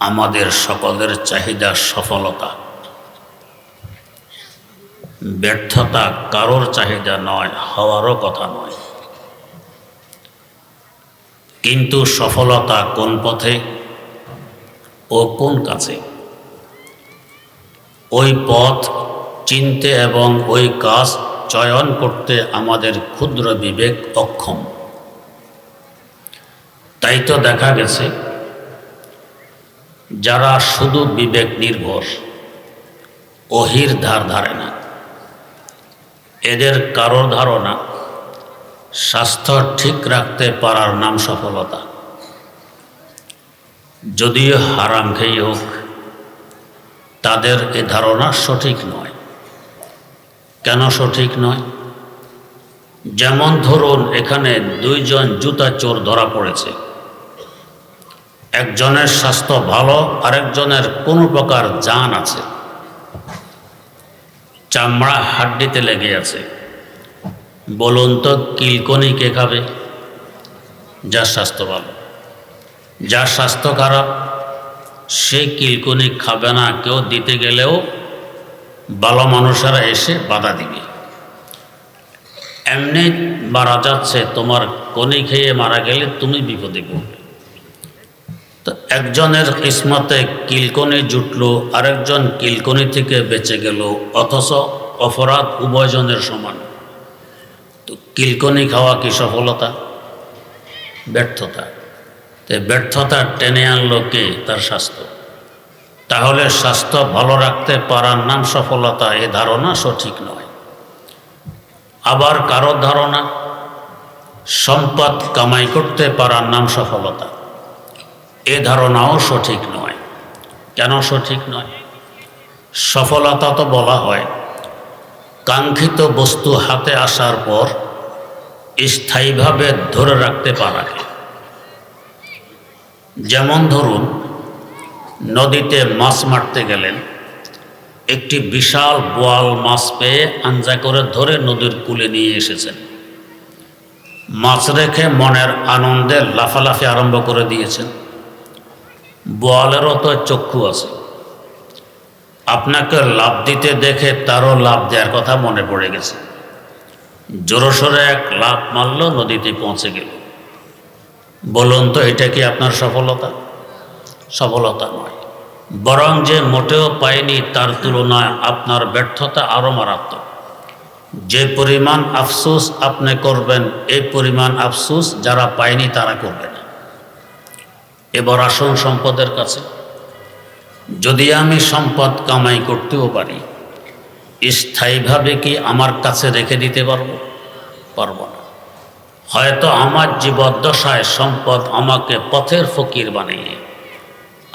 আমাদের সকলের চাহিদা সফলতা, ব্যর্থতা কারোর চাহিদা নয়, হওয়ারও কথা নয়। কিন্তু সফলতা কোন পথে ও কোন কাজে, ওই পথ চিনতে এবং ওই কাজ চয়ন করতে আমাদের ক্ষুদ্র বিবেক অক্ষম। তাই তো দেখা গেছে যারা শুধু বিবেক নির্ভর, ওহির ধার ধারে না, এদের কারোর ধারণা স্বাস্থ্য ঠিক রাখতে পারার নাম সফলতা। যদিও হারাম খেয়ে হোক, তাদের এ ধারণা সঠিক নয়। কেন সঠিক নয়? যেমন ধরুন, এখানে দুইজন জুতা চোর ধরা পড়েছে। একজনের স্বাস্থ্য ভালো, আরেকজনের কোনো প্রকার জান আছে, চামড়া হাড্ডিতে লেগে আছে। বলুন তো, কিলকনি কে খাবে? যার স্বাস্থ্য ভালো। যার স্বাস্থ্য খারাপ, সে কিলকনি খাবে না। কেউ দিতে গেলেও ভালো মানুষেরা এসে বাধা দিবে। এমনি মারা যাচ্ছে, তোমার কনি খেয়ে মারা গেলে তুমি বিপদে পড়বে। তো একজনের কিসমতে কিলকনি জুটলো, আরেকজন কিলকনি থেকে বেঁচে গেল, অথচ অপরাধ উভয়জনের সমান। তো কিলকনি খাওয়া কি সফলতা? ব্যর্থতা। তো ব্যর্থতা টেনে আনলো কে? তার স্বাস্থ্য। তাহলে স্বাস্থ্য ভালো রাখতে পারার নাম সফলতা, এ ধারণা সঠিক নয়। আবার কারো ধারণা সম্পদ কামাই করতে পারার নাম সফলতা, এ ধারণাও সঠিক নয়। কেন সঠিক নয়? সফলতা তো বলা হয় কাঙ্ক্ষিত বস্তু হাতে আসার পর স্থায়ীভাবে ধরে রাখতে পারাকে। যেমন ধরুন, নদীতে মাছ মারতে গেলেন, একটি বিশাল বোয়াল মাছ পেয়ে আঞ্জা করে ধরে নদীর কূলে নিয়ে এসেছেন। মাছ রেখে মনের আনন্দে লাফালাফি আরম্ভ করে দিয়েছেন। বোয়ালেরও তো চক্ষু আছে, আপনাকে লাফ দিতে দেখে তারও লাফ দেওয়ার কথা মনে পড়ে গেছে। জোরসোরে এক লাফ মারল, নদীতে পৌঁছে গেল। বলুন তো, এটা কি আপনার সফলতা? সফলতা নয়, বরং যে মোটেও পায়নি তার তুলনায় আপনার ব্যর্থতা আরও মারাত্মক। যে পরিমাণ আফসোস আপনি করবেন, এই পরিমাণ আফসোস যারা পায়নি তারা করবে না। এবার আসুন সম্পদের কাছে। যদি আমি সম্পদ কামাই করতেও পারি, স্থায়ীভাবে কি আমার কাছে রেখে দিতে পারবো না। হয়তো আমার জীবদ্দশায় সম্পদ আমাকে পথের ফকির বানিয়ে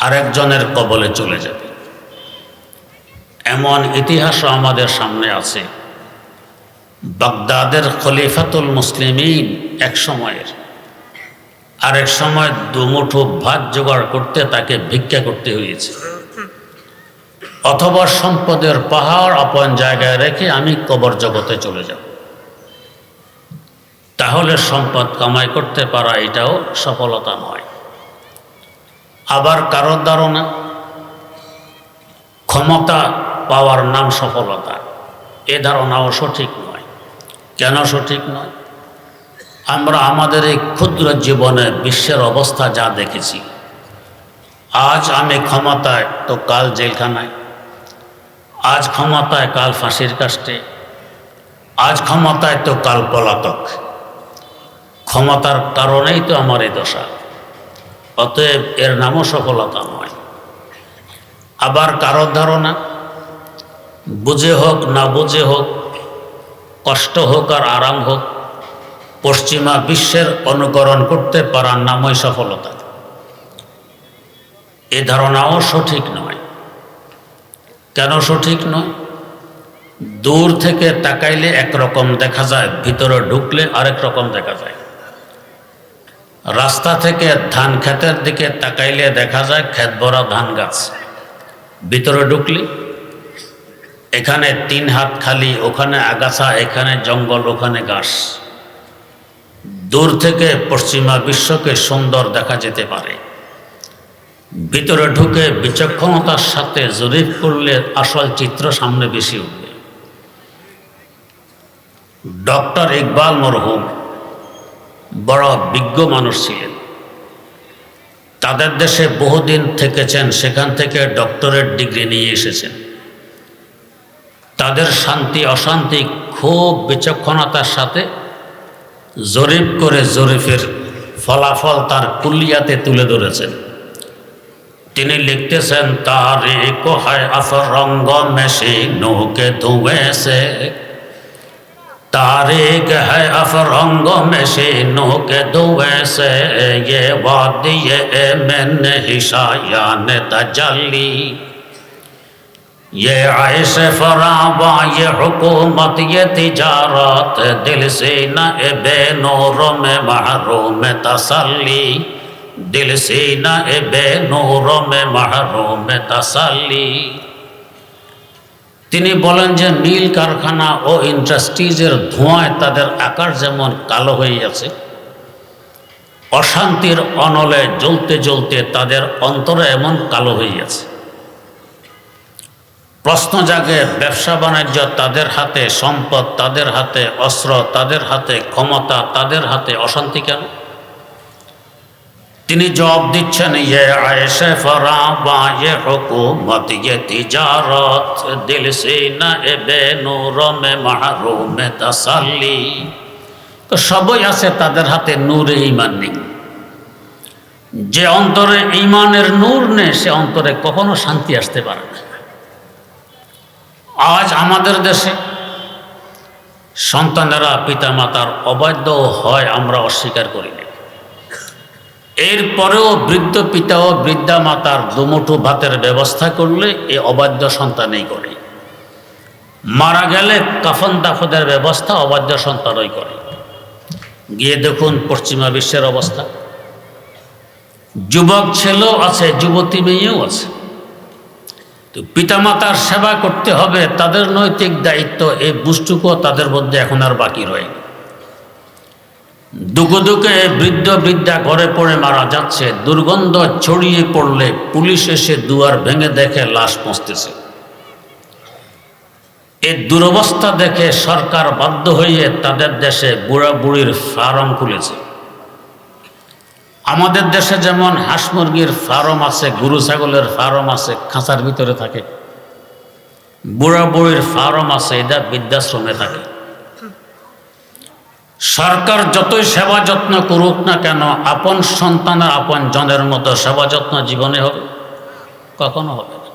আরেকজনের কবলে চলে যাবে। এমন ইতিহাসও আমাদের সামনে আছে। বাগদাদের খলিফাতুল মুসলিমিন এক সময়ের, আরেক সময় দুমুঠো ভাত জোগাড় করতে তাকে ভিক্ষা করতে হয়েছে। অথবা সম্পদের পাহাড় আপন জায়গায় রেখে আমি কবর জগতে চলে যাব। তাহলে সম্পদ কামাই করতে পারা এটাও সফলতা নয়। আবার কারোর ধারণা ক্ষমতা পাওয়ার নাম সফলতা, এ ধারণাও সঠিক নয়। কেন সঠিক নয়? আমরা আমাদের এই ক্ষুদ্র জীবনে বিশ্বের অবস্থা যা দেখেছি, আজ আমি ক্ষমতায় তো কাল জেলখানায়, আজ ক্ষমতায় কাল ফাঁসির কাস্টে, আজ ক্ষমতায় তো কাল পলাতক। ক্ষমতার কারণেই তো আমার এই দশা। অতএব এর নামও সফলতা নয়। আবার কারোর ধারণা বুঝে হোক না বুঝে হোক, কষ্ট হোক আর আরাম হোক, পশ্চিমা বিশ্বের অনুকরণ করতে পারার নামই সফলতা। এ ধারণাও সঠিক নয়। কেন সঠিক নয়? দূর থেকে তাকাইলে একরকম দেখা যায়, ভিতরে ঢুকলে আরেক রকম দেখা যায়। রাস্তা থেকে ধান ক্ষেতের দিকে তাকাইলে দেখা যায় ক্ষেত ভরা ধান গাছ, ভিতরে ঢুকলে এখানে 3 হাত খালি, ওখানে আগাছা, এখানে জঙ্গল, ওখানে ঘাস। দূর থেকে পশ্চিমা বিশ্বকে সুন্দর দেখা যেতে পারে, ভিতরে ঢুকে বিচক্ষণতার সাথে জরিপ করলে আসল চিত্র সামনে বেশি উঠবে। ডক্টর ইকবাল মরহুম বড় বিজ্ঞ মানুষ ছিলেন। তাদের দেশে বহুদিন থেকেছেন, সেখান থেকে ডক্টরেট ডিগ্রি নিয়ে এসেছেন। তাদের শান্তি অশান্তি খুব বিচক্ষণতার সাথে জরিপ করে জরিপের ফলাফল তার কুলিয়াতে তুলে ধরেছেন। তিনি লিখতেছেন, তারিক হয় আফরঙ্গ মেশিনों के धुएं से, तारीख है अफरंगो मशीनों के धुएं से, ये वादी मैंने हिशायान तजल्ली, ये आयश फरावा, ये हुकूमत, ये तिजारत, दिल से न बेनूरों में महरूम तसल्ली, दिल से न बेनूरों में महरूम तसल्ली। তিনি বলেন যে মিল কারখানা ও ইন্ডাস্ট্রিজের ধোঁয়ায় তাদের আকাশ যেমন কালো হয়ে আছে, অশান্তির অনলে জ্বলতে জ্বলতে তাদের অন্তরে এমন কালো হয়ে আছে। প্রশ্ন জাগে, ব্যবসা বাণিজ্য তাদের হাতে, সম্পদ তাদের হাতে, অস্ত্র তাদের হাতে, ক্ষমতা তাদের হাতে, অশান্তি কেন? তিনি জবাব দিচ্ছেন, ये आयश फरावा, ये हुकूमत, ये तिजारत, दिल से न बेनूरों में महरूम तसल्ली। তো সবই আছে তাদের হাতে, নূরে ঈমান নেই। যে অন্তরে ঈমানের নূর নেই সে অন্তরে কখনো শান্তি আসতে পারে না। আজ আমাদের দেশে সন্তানেরা পিতামাতার অবাধ্য হয়, আমরা অস্বীকার করি না। এরপরেও বৃদ্ধ পিতা ও বৃদ্ধা মাতার দুমুঠো ভাতের ব্যবস্থা করলে এই অবাধ্য সন্তানই করে। মারা গেলে কাফন দাফনের ব্যবস্থা অবাধ্য সন্তানই করে। গিয়ে দেখুন পশ্চিমা বিশ্বের অবস্থা। যুবক ছেলেও আছে, যুবতী মেয়েও আছে। তো পিতামাতার সেবা করতে হবে, তাদের নৈতিক দায়িত্ব, এই বুঝটুকুও তাদের মধ্যে এখন আর বাকি রয়নি। দুঃখে দুঃখে বৃদ্ধ বৃদ্ধা ঘরে পড়ে মারা যাচ্ছে। দুর্গন্ধ ছড়িয়ে পড়লে পুলিশ এসে দুয়ার ভেঙে দেখে লাশ পচতেছে। এই দুরবস্থা দেখে সরকার বাধ্য হয়ে তাদের দেশে বুড়া বুড়ির ফার্ম খুলেছে। আমাদের দেশে যেমন হাঁস মুরগির ফার্ম আছে, গরু ছাগলের ফার্ম আছে, খাঁচার ভিতরে থাকে। বুড়া বুড়ির ফার্ম আছে, এরা বৃদ্ধাশ্রমে থাকে। সরকার যতই সেবা যত্ন করুক না কেন, আপন সন্তানের আপন জনের মতো সেবা যত্ন জীবনে হবে? কখনো হবে না।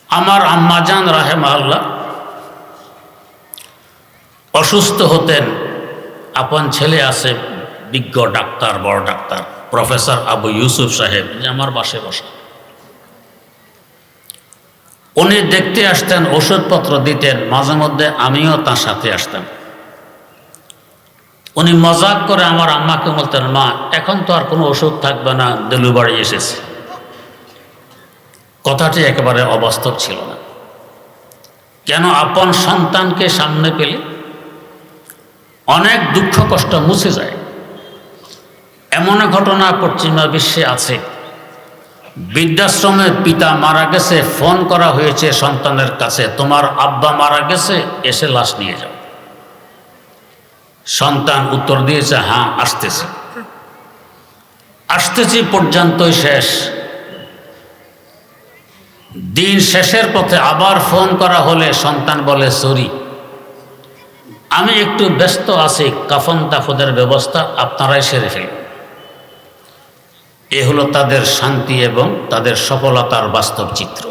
আমার আম্মাজান রাহেমাহুল্লাহ অসুস্থ হতেন। আপন ছেলে আছে, বিজ্ঞ ডাক্তার, বড় ডাক্তার, প্রফেসর আবু ইউসুফ সাহেব, যে আমার পাশে বসা। উনি দেখতে আসতেন, ওষুধপত্র দিতেন, মাঝে মধ্যে আমিও তার সাথে আসতাম। উনি মজাক করে আমার আম্মাকে বলতেন, মা এখন তো আর কোনো ওষুধ থাকবে না, ডেলিভারি এসেছে। কথাটি একেবারে অবাস্তব ছিল না। কেন? আপন সন্তানকে সামনে পেলে অনেক দুঃখ কষ্ট মুছে যায়। এমন ঘটনা পশ্চিমা বিশ্বে আছে। বৃদ্ধাশ্রমে পিতা মারা গেছে, ফোন করা হয়েছে সন্তানের কাছে, তোমার আব্বা মারা গেছে, এসে লাশ নিয়ে যাও। সন্তান উত্তর দিয়েছে, হ্যাঁ আসতেছি। আসতেছি পর্যন্তই শেষ। দিন শেষের পথে আবার ফোন করা হলে সন্তান বলে, সরি আমি একটু ব্যস্ত আছি, কাফন দাফনের ব্যবস্থা আপনারাই সেরে ফেলুন। এ হলো তাদের শান্তি এবং তাদের সফলতার বাস্তব চিত্র।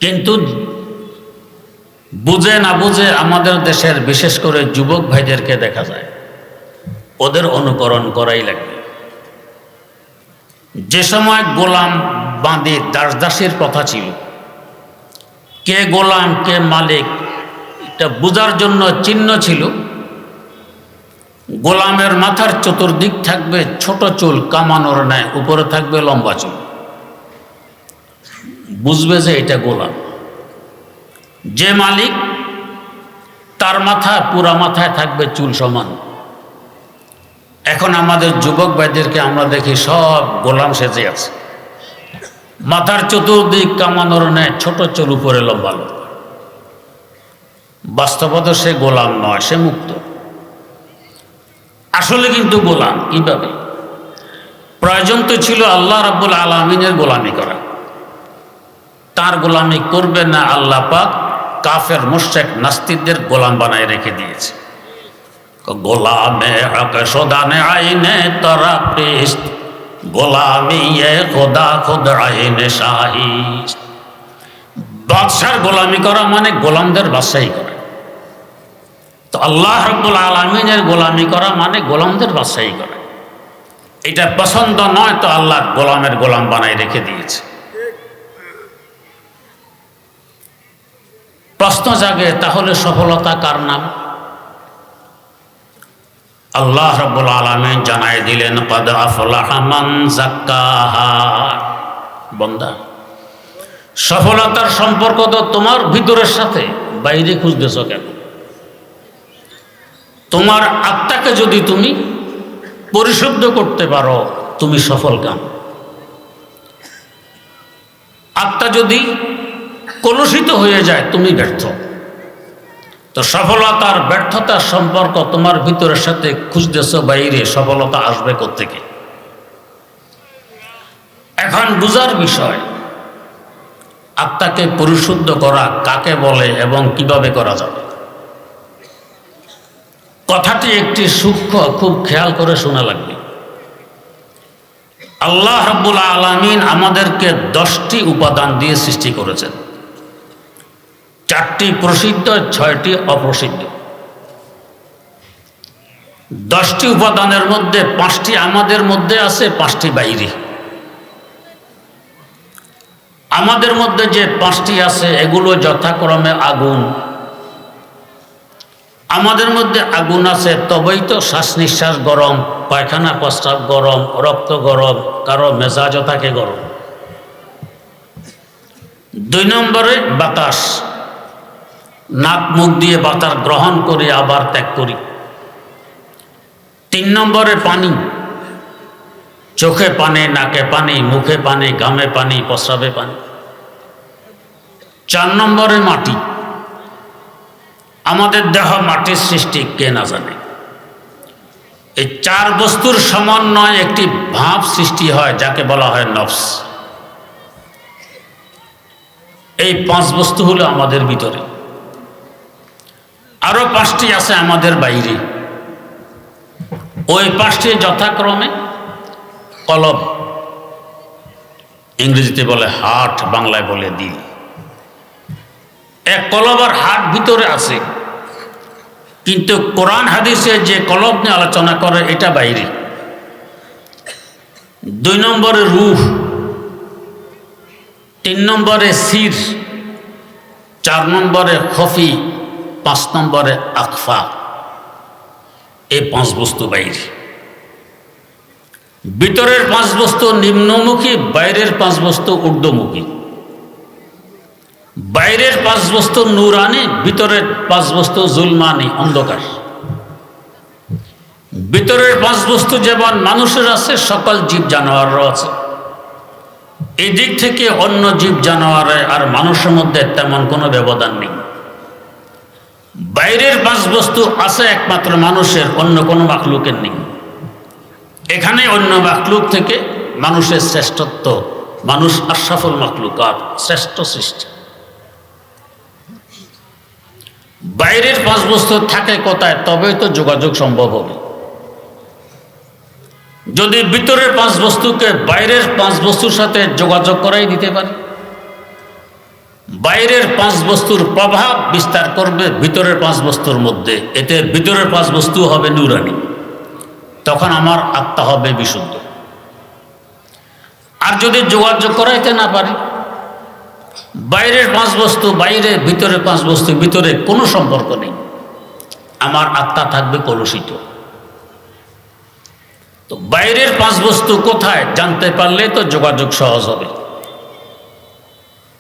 কিন্তু বুঝে না বুঝে আমাদের দেশের বিশেষ করে যুবক ভাইদেরকে দেখা যায় ওদের অনুকরণ করাই লাগবে। যে সময় গোলাম বাঁধি দাস দাসীর কথা ছিল, কে গোলাম কে মালিক এটা বোঝার জন্য চিহ্ন ছিল। গোলামের মাথার চতুর্দিক থাকবে ছোট চুল, কামানোর ন্যায়, উপরে থাকবে লম্বা চুল। বুঝবে যে এটা গোলাম। যে মালিক তার মাথা পুরা মাথায় থাকবে চুল সমান। এখন আমাদের যুবক ভাইদেরকে আমরা দেখি সব গোলাম সেজে আছে, মাথার চতুর্দিক কামানোর নেয়, ছোট চুল উপরে লম্বা লম্বা। বাস্তবতা সে গোলাম নয়, সে মুক্ত। আসলে কিন্তু গোলাম কিভাবে? প্রয়োজন তো ছিল আল্লাহ রাব্বুল আলামিনের গোলামি করা। তার গোলামি করবে না আল্লাহ পাক কাফের মুশরিক নাস্তিকদের গোলাম বানায় রেখে দিয়েছে। গোলামে হক সদানে আইনে তরা প্রিস্ত, গোলামি এ খোদা খুদ আইনে শাহিস্ত। বাদশার গোলামি করা মানে গোলামদের বাদশাহী করা। তো আল্লাহ রাব্বুল আলামিনের গোলামি করা মানে গোলামদের বাদশাহী করা। এটা পছন্দ নয় তো আল্লাহ গোলামের গোলাম বানাই রেখে দিয়েছে। প্রশ্ন জাগে, তাহলে সফলতা কার নাম? আল্লাহ রাব্বুল আলামিন জানাই দিলেন, ক্বাদ আফলাহা মান যাক্কাহা। বান্দা, সফলতার সম্পর্ক তো তোমার ভিতরের সাথে, বাইরে খুঁজতেছ কেন? তোমার আত্মাকে যদি তুমি পরিশুদ্ধ করতে পারো, তুমি সফল কাম। আত্মা যদি কলুষিত হয়ে যায়, তুমি ব্যর্থ। তো সফলতার ব্যর্থতার সম্পর্ক তোমার ভিতরের সাথে খুঁজতেছ বাইরে, সফলতা আসবে কোত্থেকে? এখন বুঝার বিষয়, আত্মাকে পরিশুদ্ধ করা কাকে বলে এবং কিভাবে করা যাবে। কথাটি একটি সূক্ষ্ম, খুব খেয়াল করে শোনা লাগবে। আল্লাহ রাব্বুল আলামিন আমাদেরকে 10টি উপাদান দিয়ে সৃষ্টি করেছেন। 4টি প্রসিদ্ধ, 6টি অপ্রসিদ্ধ। 10টি উপাদানের মধ্যে 5টি আমাদের মধ্যে আছে, 5টি বাইরে। আমাদের মধ্যে যে 5টি আছে এগুলো যথাক্রমে আগুন। আমাদের মধ্যে আগুন আছে, তবেই তো শ্বাস নিঃশ্বাস গরম, পায়খানা প্রস্রাব গরম, রক্ত গরম, কারো মেজাজও থাকে গরম। 2 নম্বরে বাতাস, নাক মুখ দিয়ে বাতাস গ্রহণ করি আবার ত্যাগ করি। 3 নম্বরে পানি, চোখে পানি, নাকে পানি, মুখে পানি, ঘামে পানি, প্রস্রাবে পানি। 4 নম্বরে মাটি। আমাদের দেহ মাটির সৃষ্টি, কে না জানে। এই 4 বস্তুর সমন্বয়ে একটি ভাব সৃষ্টি হয়, যাকে বলা হয় নফস। এই 5 বস্তু হলো আমাদের ভিতরে। আরো 5টি আছে আমাদের বাইরে। ওই 5টি যথাক্রমে কলব, ইংরেজিতে বলে হার্ট, বাংলায় বলে দিল। এক কলব আর হার্ট ভিতরে আছে, কিন্তু কোরআন হাদিসে যে কলব নিয়ে আলোচনা করে এটা বাইরে। 2 নম্বরে রূহ, 3 নম্বরে সির, 4 নম্বরে খফি, 5 নম্বরে আকফা। এই 5 বস্তু বাইরে। ভিতরের 5 বস্তু নিম্নমুখী, বাইরের 5 বস্তু ঊর্ধ্বমুখী। বাইরের 5 বস্তু নূরানি, ভিতরের 5 বস্তু জুলমানি, অন্ধকার। ভিতরের 5 বস্তু যেমন মানুষের আছে, সকল জীব জানোয়ারও আছে। এই দিক থেকে অন্য জীব জানোয়ার আর মানুষের মধ্যে তেমন কোনো ব্যবধান নেই। বাইরের 5 বস্তু আছে একমাত্র মানুষের, অন্য কোনো মাখলুকের নেই। এখানে অন্য মাখলুক থেকে মানুষের শ্রেষ্ঠত্ব, মানুষ আশরাফুল মাখলুকাত, শ্রেষ্ঠ সৃষ্টি। বাইরের 5 বস্তু থাকে কোথায়? তবেই তো যোগাযোগ সম্ভব হবে। যদি ভিতরের 5 বস্তুকে বাইরের 5 বস্তুর সাথে যোগাযোগ করাই দিতে পারে, বাইরের 5 বস্তুর প্রভাব বিস্তার করবে ভিতরের 5 বস্তুর মধ্যে, এতে ভিতরের 5 বস্তু হবে নূরানি, তখন আমার আত্মা হবে বিশুদ্ধ। আর যদি যোগাযোগ করাইতে না পারি, বাইরের 5 বস্তু বাইরে, ভিতরের 5 বস্তু ভিতরে, কোনো সম্পর্ক নেই, আমার আত্মা থাকবে কলুষিত। তো বাইরের 5 বস্তু কোথায় জানতে পারলে তো যোগাযোগ সহজ হবে।